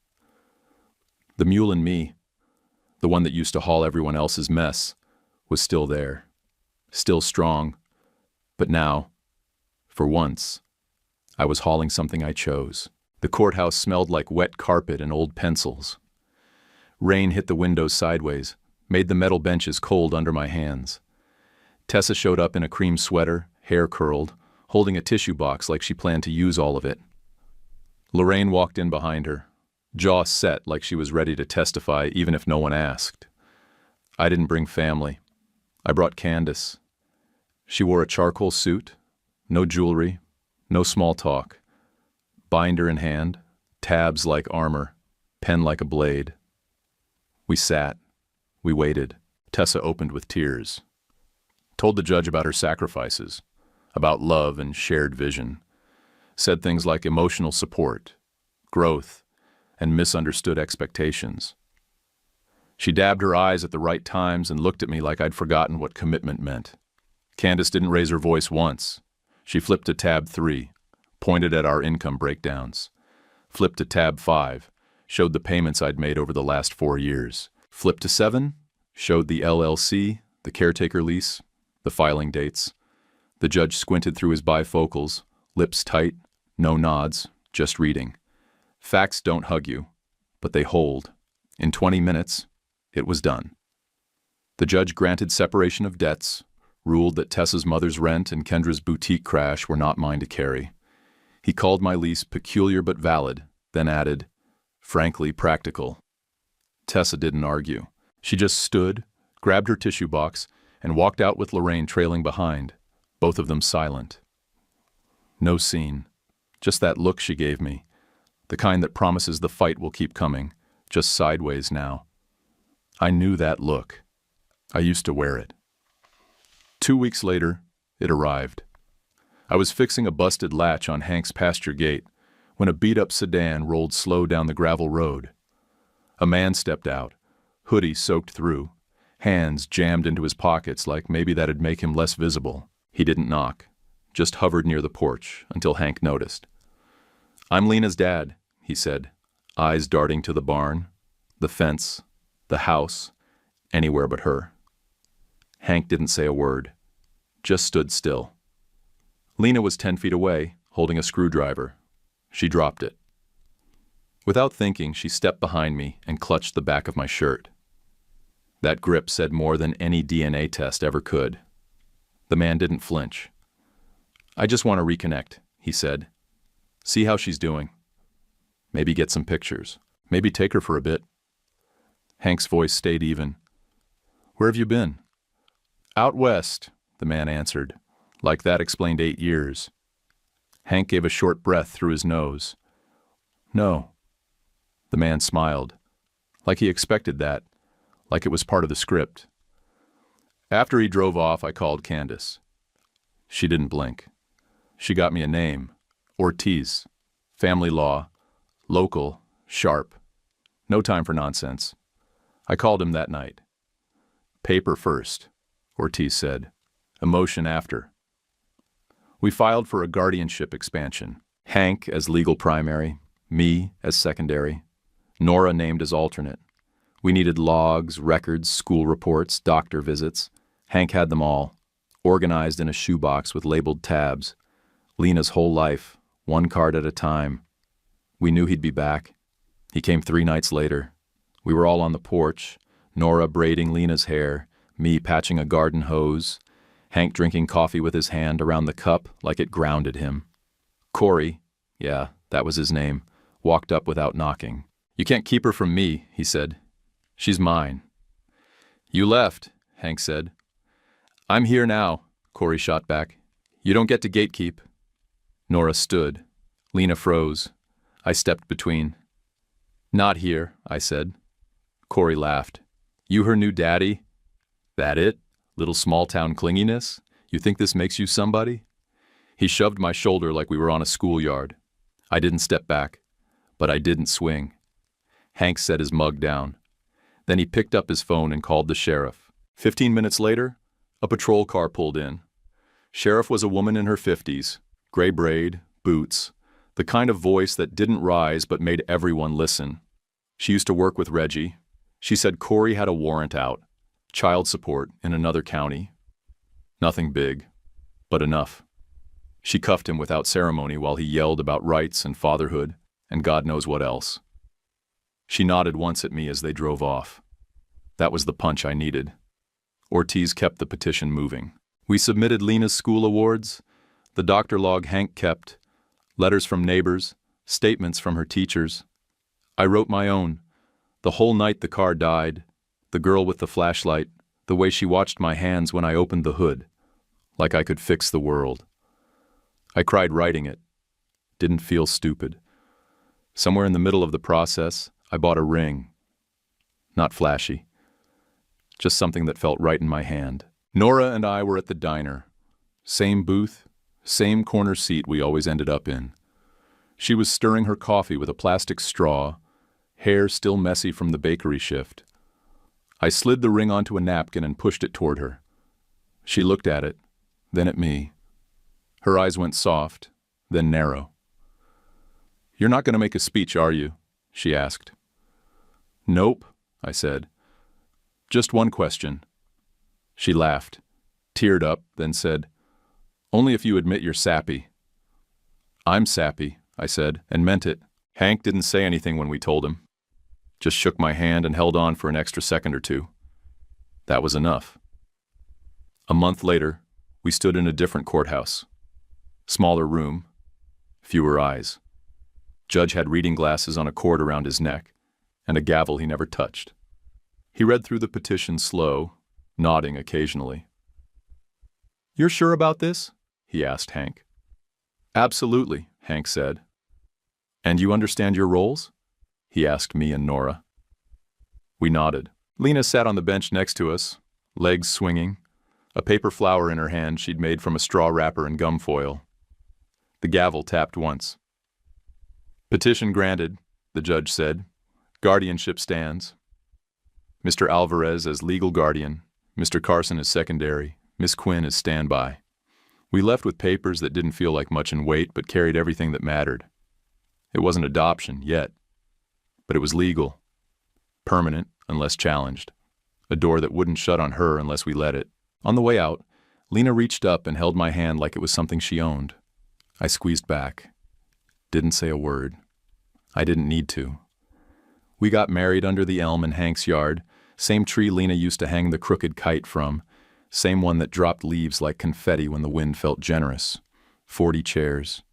The mule in me, the one that used to haul everyone else's mess, was still there, still strong, but now, for once, I was hauling something I chose. The courthouse smelled like wet carpet and old pencils. Rain hit the windows sideways, made the metal benches cold under my hands. Tessa showed up in a cream sweater, hair curled, holding a tissue box like she planned to use all of it. Lorraine walked in behind her, jaw set like she was ready to testify even if no one asked. I didn't bring family. I brought Candace. She wore a charcoal suit, no jewelry, no small talk. Binder in hand, tabs like armor, pen like a blade. We sat. We waited. Tessa opened with tears. Told the judge about her sacrifices, about love and shared vision. Said things like emotional support, growth, and misunderstood expectations. She dabbed her eyes at the right times and looked at me like I'd forgotten what commitment meant. Candace didn't raise her voice once. She flipped to tab 3, pointed at our income breakdowns. Flipped to tab 5, showed the payments I'd made over the last 4 years. Flipped to 7, showed the LLC, the caretaker lease, the filing dates. The judge squinted through his bifocals, lips tight, no nods, just reading. Facts don't hug you, but they hold. In 20 minutes, it was done. The judge granted separation of debts, ruled that Tessa's mother's rent and Kendra's boutique crash were not mine to carry. He called my lease peculiar but valid, then added, frankly practical. Tessa didn't argue. She just stood, grabbed her tissue box, and walked out with Lorraine trailing behind, both of them silent. No scene, just that look she gave me, the kind that promises the fight will keep coming, just sideways now. I knew that look. I used to wear it. 2 weeks later, it arrived. I was fixing a busted latch on Hank's pasture gate when a beat-up sedan rolled slow down the gravel road. A man stepped out, hoodie soaked through, hands jammed into his pockets like maybe that'd make him less visible. He didn't knock, just hovered near the porch until Hank noticed. "I'm Lena's dad," he said, eyes darting to the barn, the fence, the house, anywhere but her. Hank didn't say a word, just stood still. Lena was 10 feet away, holding a screwdriver. She dropped it. Without thinking, she stepped behind me and clutched the back of my shirt. That grip said more than any DNA test ever could. The man didn't flinch. "I just want to reconnect," he said. "See how she's doing. Maybe get some pictures. Maybe take her for a bit." Hank's voice stayed even. "Where have you been?" "Out west," the man answered. Like that explained 8 years. Hank gave a short breath through his nose. "No." The man smiled, like he expected that, like it was part of the script. After he drove off, I called Candace. She didn't blink. She got me a name, Ortiz, family law, local, sharp. No time for nonsense. I called him that night. "Paper first," Ortiz said. "Emotion after." We filed for a guardianship expansion. Hank as legal primary, me as secondary, Nora named as alternate. We needed logs, records, school reports, doctor visits. Hank had them all, organized in a shoebox with labeled tabs. Lena's whole life, one card at a time. We knew he'd be back. He came 3 nights later. We were all on the porch, Nora braiding Lena's hair, me patching a garden hose, Hank drinking coffee with his hand around the cup like it grounded him. Corey, yeah, that was his name, walked up without knocking. "You can't keep her from me," he said. "She's mine." "You left," Hank said. "I'm here now," Corey shot back. "You don't get to gatekeep." Nora stood. Lena froze. I stepped between. "Not here," I said. Corey laughed. "You her new daddy? That it? Little small-town clinginess? You think this makes you somebody?" He shoved my shoulder like we were on a schoolyard. I didn't step back, but I didn't swing. Hank set his mug down. Then he picked up his phone and called the sheriff. 15 minutes later, a patrol car pulled in. Sheriff was a woman in her 50s, gray braid, boots, the kind of voice that didn't rise but made everyone listen. She used to work with Reggie. She said Corey had a warrant out, child support in another county. Nothing big, but enough. She cuffed him without ceremony while he yelled about rights and fatherhood and God knows what else. She nodded once at me as they drove off. That was the punch I needed. Ortiz kept the petition moving. We submitted Lena's school awards, the doctor log Hank kept, letters from neighbors, statements from her teachers. I wrote my own. The whole night the car died, the girl with the flashlight, the way she watched my hands when I opened the hood, like I could fix the world. I cried writing it. Didn't feel stupid. Somewhere in the middle of the process, I bought a ring. Not flashy. Just something that felt right in my hand. Nora and I were at the diner. Same booth, same corner seat we always ended up in. She was stirring her coffee with a plastic straw, hair still messy from the bakery shift. I slid the ring onto a napkin and pushed it toward her. She looked at it, then at me. Her eyes went soft, then narrow. "You're not going to make a speech, are you?" she asked. "Nope," I said. "Just one question." She laughed, teared up, then said, "Only if you admit you're sappy." "I'm sappy," I said, and meant it. Hank didn't say anything when we told him. Just shook my hand and held on for an extra second or two. That was enough. A month later, we stood in a different courthouse. Smaller room, fewer eyes. Judge had reading glasses on a cord around his neck, and a gavel he never touched. He read through the petition slow, nodding occasionally. "You're sure about this?" he asked Hank. "Absolutely," Hank said. "And you understand your roles?" he asked me and Nora. We nodded. Lena sat on the bench next to us, legs swinging, a paper flower in her hand she'd made from a straw wrapper and gum foil. The gavel tapped once. "Petition granted," the judge said. "Guardianship stands. Mr. Alvarez as legal guardian, Mr. Carson as secondary, Miss Quinn as standby." We left with papers that didn't feel like much in weight but carried everything that mattered. It wasn't adoption yet, but it was legal, permanent unless challenged, a door that wouldn't shut on her unless we let it. On the way out, Lena reached up and held my hand like it was something she owned. I squeezed back. Didn't say a word. I didn't need to. We got married under the elm in Hank's yard, same tree Lena used to hang the crooked kite from, same one that dropped leaves like confetti when the wind felt generous. 40 chairs,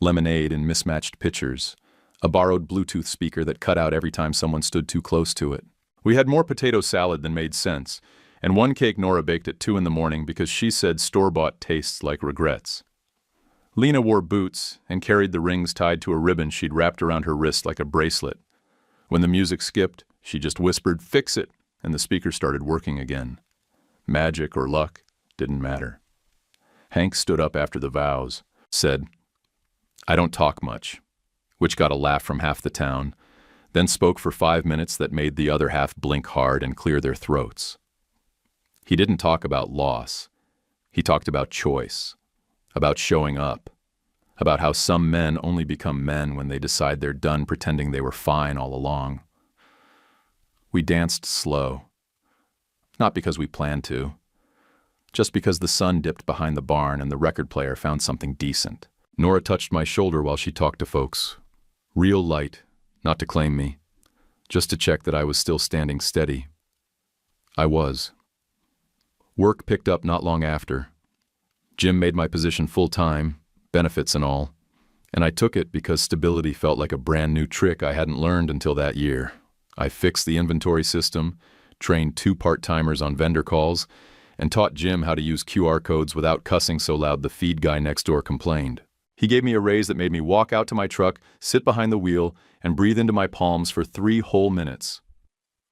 lemonade in mismatched pitchers, a borrowed Bluetooth speaker that cut out every time someone stood too close to it. We had more potato salad than made sense, and one cake Nora baked at 2 in the morning because she said store-bought tastes like regrets. Lena wore boots and carried the rings tied to a ribbon she'd wrapped around her wrist like a bracelet. When the music skipped, she just whispered, "Fix it," and the speaker started working again. Magic or luck didn't matter. Hank stood up after the vows, said, "I don't talk much," which got a laugh from half the town, then spoke for 5 minutes that made the other half blink hard and clear their throats. He didn't talk about loss. He talked about choice, about showing up, about how some men only become men when they decide they're done pretending they were fine all along. We danced slow. Not because we planned to. Just because the sun dipped behind the barn and the record player found something decent. Nora touched my shoulder while she talked to folks. Real light, not to claim me. Just to check that I was still standing steady. I was. Work picked up not long after. Jim made my position full-time, benefits and all, and I took it because stability felt like a brand new trick I hadn't learned until that year. I fixed the inventory system, trained 2 part-timers on vendor calls, and taught Jim how to use QR codes without cussing so loud the feed guy next door complained. He gave me a raise that made me walk out to my truck, sit behind the wheel, and breathe into my palms for 3 whole minutes.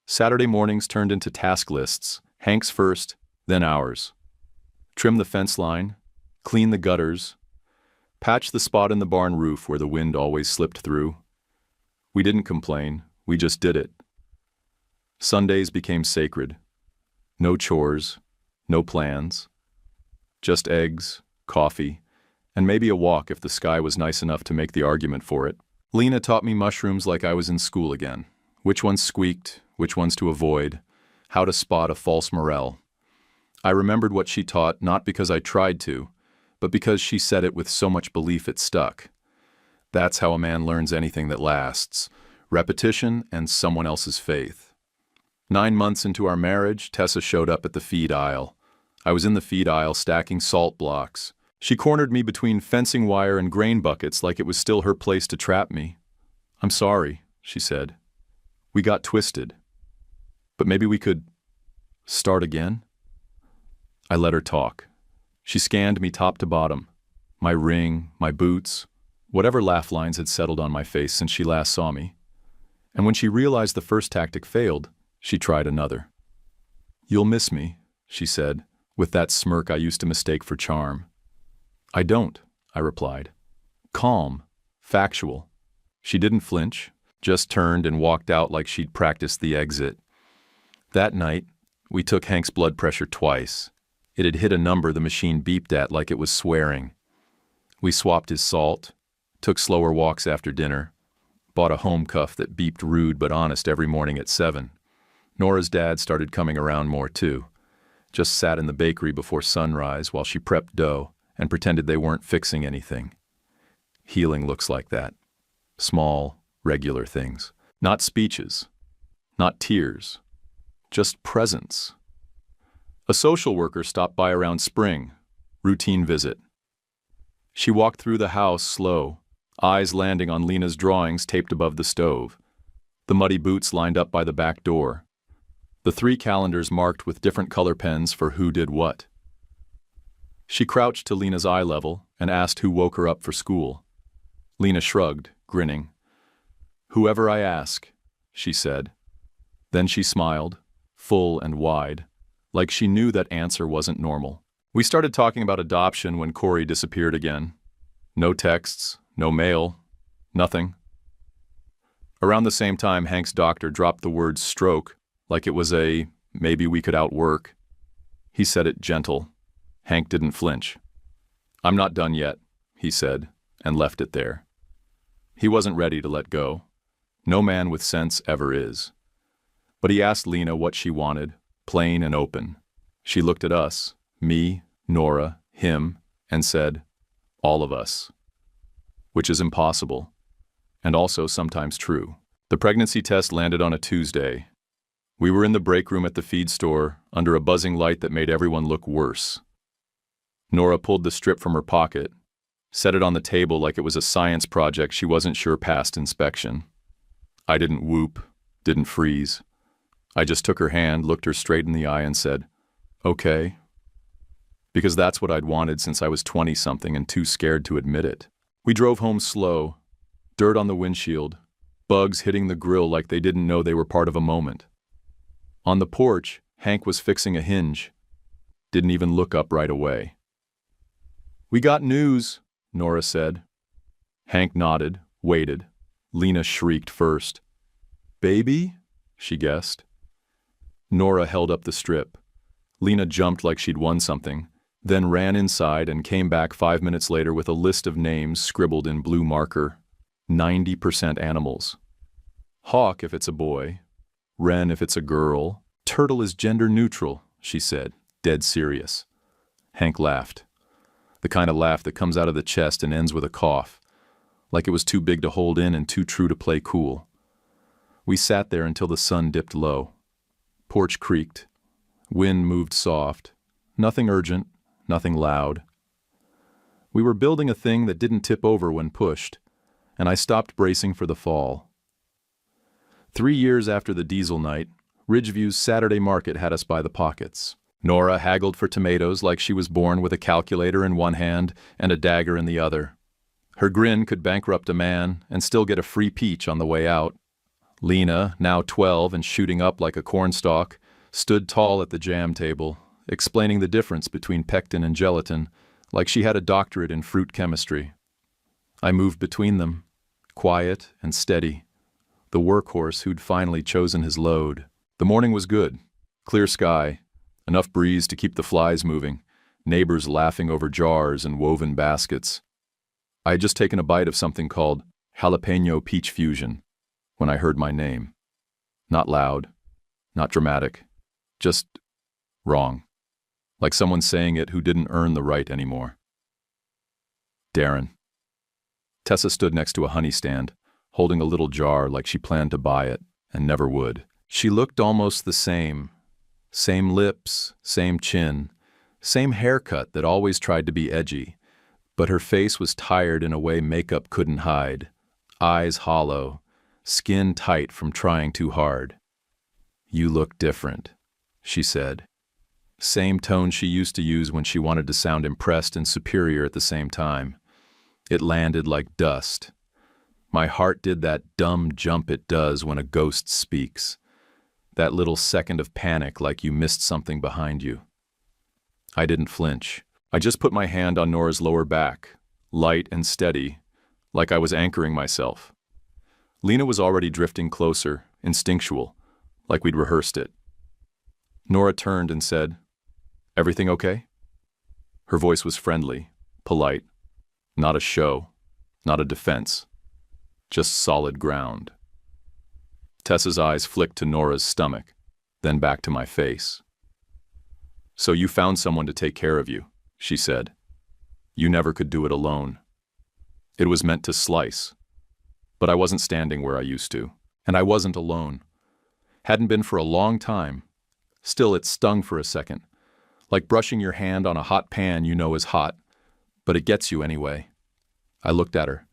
Saturday mornings turned into task lists, Hank's first, then ours. Trim the fence line, clean the gutters, patch the spot in the barn roof where the wind always slipped through. We didn't complain, we just did it. Sundays became sacred. No chores, no plans. Just eggs, coffee, and maybe a walk if the sky was nice enough to make the argument for it. Lena taught me mushrooms like I was in school again. Which ones squeaked, which ones to avoid, how to spot a false morel. I remembered what she taught not because I tried to, but because she said it with so much belief it stuck. That's how a man learns anything that lasts. Repetition and someone else's faith. 9 months into our marriage, Tessa showed up at the feed aisle. I was in the feed aisle stacking salt blocks. She cornered me between fencing wire and grain buckets like it was still her place to trap me. "I'm sorry," she said. "We got twisted. But maybe we could start again?" I let her talk. She scanned me top to bottom. My ring, my boots, whatever laugh lines had settled on my face since she last saw me. And when she realized the first tactic failed, she tried another. "You'll miss me," she said, with that smirk I used to mistake for charm. "I don't," I replied. Calm, factual. She didn't flinch, just turned and walked out like she'd practiced the exit. That night, we took Hank's blood pressure twice. It had hit a number the machine beeped at like it was swearing. We swapped his salt, took slower walks after dinner, bought a home cuff that beeped rude but honest every morning at 7. Nora's dad started coming around more too. Just sat in the bakery before sunrise while she prepped dough and pretended they weren't fixing anything. Healing looks like that. Small, regular things. Not speeches. Not tears. Just presence. A social worker stopped by around spring. Routine visit. She walked through the house slow, eyes landing on Lena's drawings taped above the stove. The muddy boots lined up by the back door. The 3 calendars marked with different color pens for who did what. She crouched to Lena's eye level and asked who woke her up for school. Lena shrugged, grinning. "Whoever I ask," she said. Then she smiled, full and wide, like she knew that answer wasn't normal. We started talking about adoption when Corey disappeared again. No texts, no mail, nothing. Around the same time, Hank's doctor dropped the word stroke like it was a maybe we could outwork. He said it gentle. Hank didn't flinch. "I'm not done yet," he said, and left it there. He wasn't ready to let go. No man with sense ever is. But he asked Lena what she wanted, plain and open. She looked at us, me, Nora, him, and said, "All of us." Which is impossible, and also sometimes true. The pregnancy test landed on a Tuesday. We were in the break room at the feed store, under a buzzing light that made everyone look worse. Nora pulled the strip from her pocket, set it on the table like it was a science project she wasn't sure passed inspection. I didn't whoop, didn't freeze. I just took her hand, looked her straight in the eye and said, "Okay." Because that's what I'd wanted since I was 20-something and too scared to admit it. We drove home slow, dirt on the windshield, bugs hitting the grill like they didn't know they were part of a moment. On the porch, Hank was fixing a hinge. Didn't even look up right away. "We got news," Nora said. Hank nodded, waited. Lena shrieked first. "Baby?" she guessed. Nora held up the strip. Lena jumped like she'd won something, then ran inside and came back 5 minutes later with a list of names scribbled in blue marker. 90% animals. Hawk if it's a boy. Wren if it's a girl. Turtle is gender neutral, she said, dead serious. Hank laughed. The kind of laugh that comes out of the chest and ends with a cough, like it was too big to hold in and too true to play cool. We sat there until the sun dipped low. Porch creaked. Wind moved soft. Nothing urgent, nothing loud. We were building a thing that didn't tip over when pushed, and I stopped bracing for the fall. 3 years after the diesel night, Ridgeview's Saturday market had us by the pockets. Nora haggled for tomatoes like she was born with a calculator in one hand and a dagger in the other. Her grin could bankrupt a man and still get a free peach on the way out. Lena, now 12 and shooting up like a cornstalk, stood tall at the jam table, explaining the difference between pectin and gelatin, like she had a doctorate in fruit chemistry. I moved between them, quiet and steady, the workhorse who'd finally chosen his load. The morning was good, clear sky, enough breeze to keep the flies moving, neighbors laughing over jars and woven baskets. I had just taken a bite of something called jalapeno peach fusion when I heard my name. Not loud, not dramatic, just wrong. Like someone saying it who didn't earn the right anymore. Darren. Tessa stood next to a honey stand, holding a little jar like she planned to buy it, and never would. She looked almost the same. Same lips, same chin, same haircut that always tried to be edgy, but her face was tired in a way makeup couldn't hide. Eyes hollow, skin tight from trying too hard. "You look different," she said. Same tone she used to use when she wanted to sound impressed and superior at the same time. It landed like dust. My heart did that dumb jump it does when a ghost speaks. That little second of panic like you missed something behind you. I didn't flinch. I just put my hand on Nora's lower back, light and steady, like I was anchoring myself. Lena was already drifting closer, instinctual, like we'd rehearsed it. Nora turned and said, "Everything okay?" Her voice was friendly, polite, not a show, not a defense, just solid ground. Tessa's eyes flicked to Nora's stomach, then back to my face. "So you found someone to take care of you," she said. "You never could do it alone. It was meant to slice. But I wasn't standing where I used to, and I wasn't alone. Hadn't been for a long time. Still, it stung for a second, like brushing your hand on a hot pan you know is hot, but it gets you anyway." I looked at her,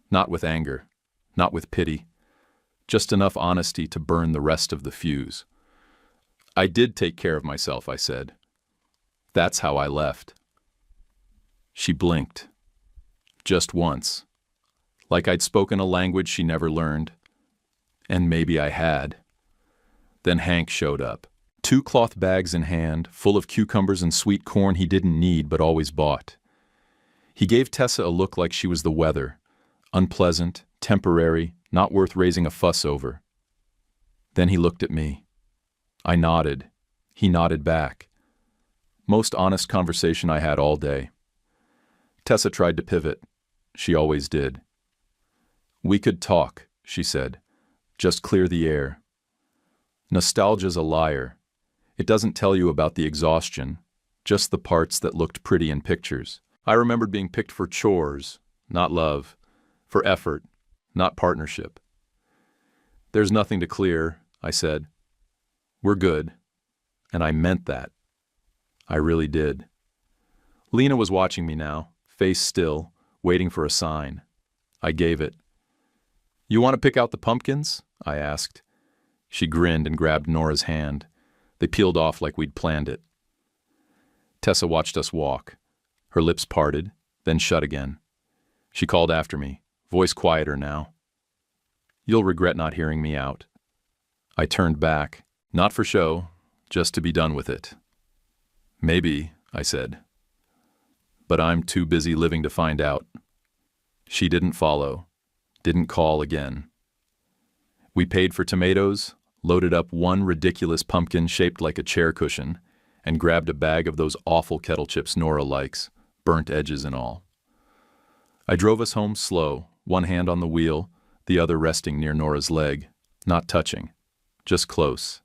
not with anger, not with pity, just enough honesty to burn the rest of the fuse. "I did take care of myself," I said. "That's how I left." She blinked. Just once. Like I'd spoken a language she never learned. And maybe I had. Then Hank showed up. 2 cloth bags in hand, full of cucumbers and sweet corn he didn't need but always bought. He gave Tessa a look like she was the weather. Unpleasant, temporary, not worth raising a fuss over. Then he looked at me. I nodded. He nodded back. Most honest conversation I had all day. Tessa tried to pivot. She always did. "We could talk," she said. "Just clear the air. Nostalgia's a liar. It doesn't tell you about the exhaustion, just the parts that looked pretty in pictures. I remembered being picked for chores, not love, for effort, not partnership. There's nothing to clear, I said. We're good. And I meant that. I really did. Lena was watching me now, face still, waiting for a sign. I gave it. You want to pick out the pumpkins? I asked. She grinned and grabbed Nora's hand. They peeled off like we'd planned it. Tessa watched us walk. Her lips parted, then shut again. She called after me, voice quieter now. You'll regret not hearing me out. I turned back, not for show, just to be done with it. Maybe, I said. But I'm too busy living to find out. She didn't follow, didn't call again. We paid for tomatoes, loaded up one ridiculous pumpkin shaped like a chair cushion, and grabbed a bag of those awful kettle chips Nora likes, burnt edges and all. I drove us home slow, one hand on the wheel, the other resting near Nora's leg, not touching, just close.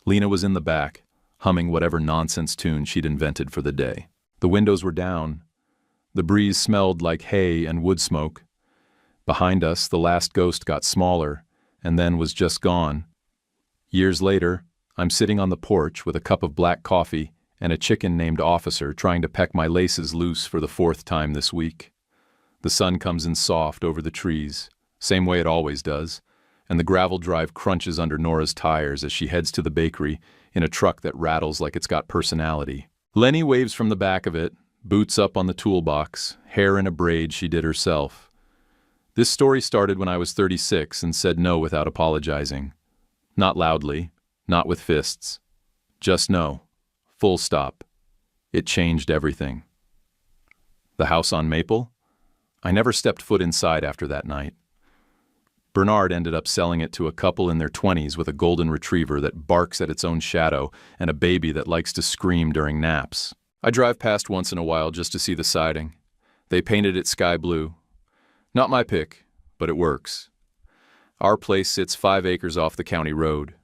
Lena was in the back, humming whatever nonsense tune she'd invented for the day. The windows were down. The breeze smelled like hay and wood smoke. Behind us, the last ghost got smaller, and then was just gone. Years later, I'm sitting on the porch with a cup of black coffee and a chicken named Officer trying to peck my laces loose for the 4th time this week. The sun comes in soft over the trees, same way it always does, and the gravel drive crunches under Nora's tires as she heads to the bakery in a truck that rattles like it's got personality. Lenny waves from the back of it, boots up on the toolbox, hair in a braid she did herself. This story started when I was 36 and said no without apologizing. Not loudly, not with fists. Just no. Full stop. It changed everything. The house on Maple? I never stepped foot inside after that night. Bernard ended up selling it to a couple in their 20s with a golden retriever that barks at its own shadow and a baby that likes to scream during naps. I drive past once in a while just to see the siding. They painted it sky blue. Not my pick, but it works. Our place sits 5 acres off the county road.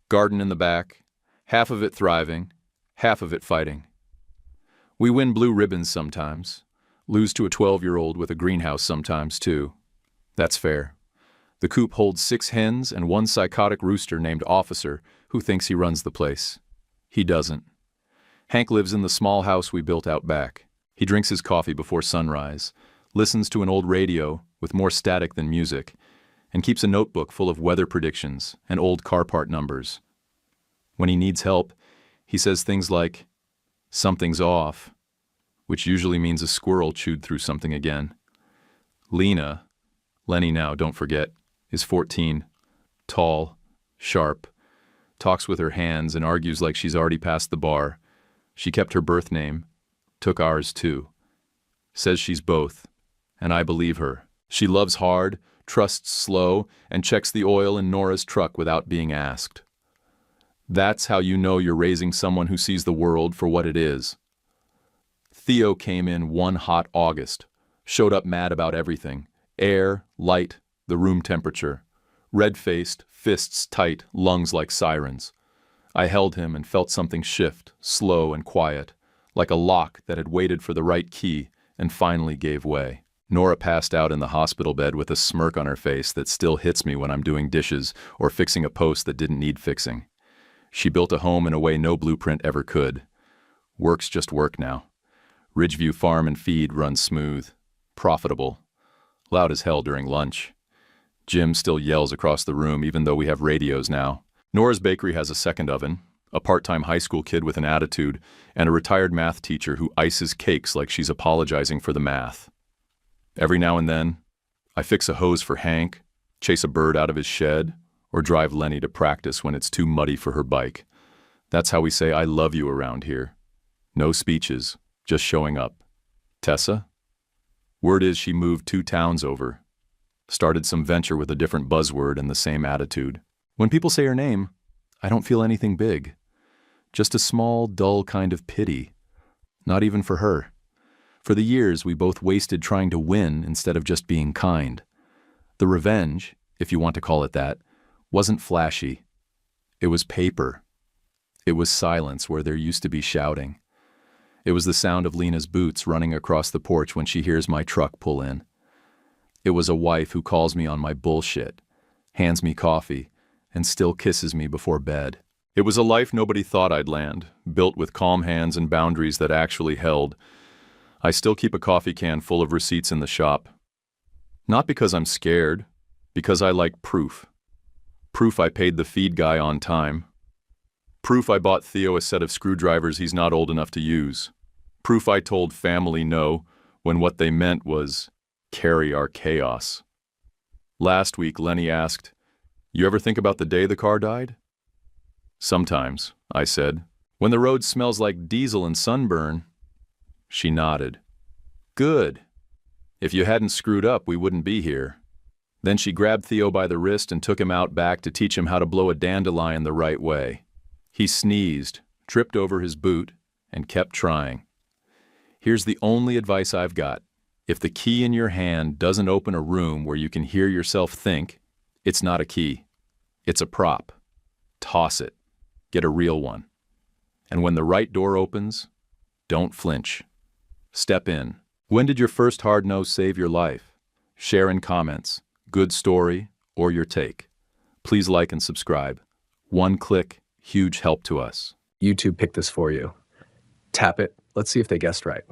Garden in the back, half of it thriving, half of it fighting. We win blue ribbons sometimes, lose to a 12-year-old with a greenhouse sometimes too. That's fair. The coop holds 6 hens and 1 psychotic rooster named Officer who thinks he runs the place. He doesn't. Hank lives in the small house we built out back. He drinks his coffee before sunrise, listens to an old radio with more static than music, and keeps a notebook full of weather predictions and old car part numbers. When he needs help, he says things like, "Something's off," which usually means a squirrel chewed through something again. Lena, Lenny now, don't forget, is 14, tall, sharp, talks with her hands and argues like she's already passed the bar. She kept her birth name, took ours too. Says she's both, and I believe her. She loves hard, trusts slow, and checks the oil in Nora's truck without being asked. That's how you know you're raising someone who sees the world for what it is. Theo came in one hot August, showed up mad about everything. Air, light, the room temperature. Red-faced, fists tight, lungs like sirens. I held him and felt something shift, slow and quiet, like a lock that had waited for the right key and finally gave way. Nora passed out in the hospital bed with a smirk on her face that still hits me when I'm doing dishes or fixing a post that didn't need fixing. She built a home in a way no blueprint ever could. Work's just work now. Ridgeview Farm and Feed runs smooth. Profitable. Loud as hell during lunch. Jim still yells across the room even though we have radios now. Nora's bakery has a second oven, a part-time high school kid with an attitude, and a retired math teacher who ices cakes like she's apologizing for the math. Every now and then, I fix a hose for Hank, chase a bird out of his shed, or drive Lenny to practice when it's too muddy for her bike. That's how we say I love you around here. No speeches, just showing up. Tessa? Word is she moved 2 towns over. Started some venture with a different buzzword and the same attitude. When people say her name, I don't feel anything big. Just a small, dull kind of pity. Not even for her. For the years we both wasted trying to win instead of just being kind. The revenge, if you want to call it that, wasn't flashy. It was paper. It was silence where there used to be shouting. It was the sound of Lena's boots running across the porch when she hears my truck pull in. It was a wife who calls me on my bullshit, hands me coffee, and still kisses me before bed. It was a life nobody thought I'd land, built with calm hands and boundaries that actually held. I still keep a coffee can full of receipts in the shop. Not because I'm scared, because I like proof. Proof I paid the feed guy on time. Proof I bought Theo a set of screwdrivers he's not old enough to use. Proof I told family no when what they meant was carry our chaos. Last week, Lenny asked, "You ever think about the day the car died?" "Sometimes," I said. "When the road smells like diesel and sunburn." She nodded. "Good. If you hadn't screwed up, we wouldn't be here." Then she grabbed Theo by the wrist and took him out back to teach him how to blow a dandelion the right way. He sneezed, tripped over his boot, and kept trying. Here's the only advice I've got. If the key in your hand doesn't open a room where you can hear yourself think, it's not a key. It's a prop. toss it. Get a real one. And when the right door opens, don't flinch. Step in. When did your first hard no save your life? Share in comments, good story, or your take. Please like and subscribe. One click, huge help to us. YouTube picked this for you. Tap it. Let's see if they guessed right.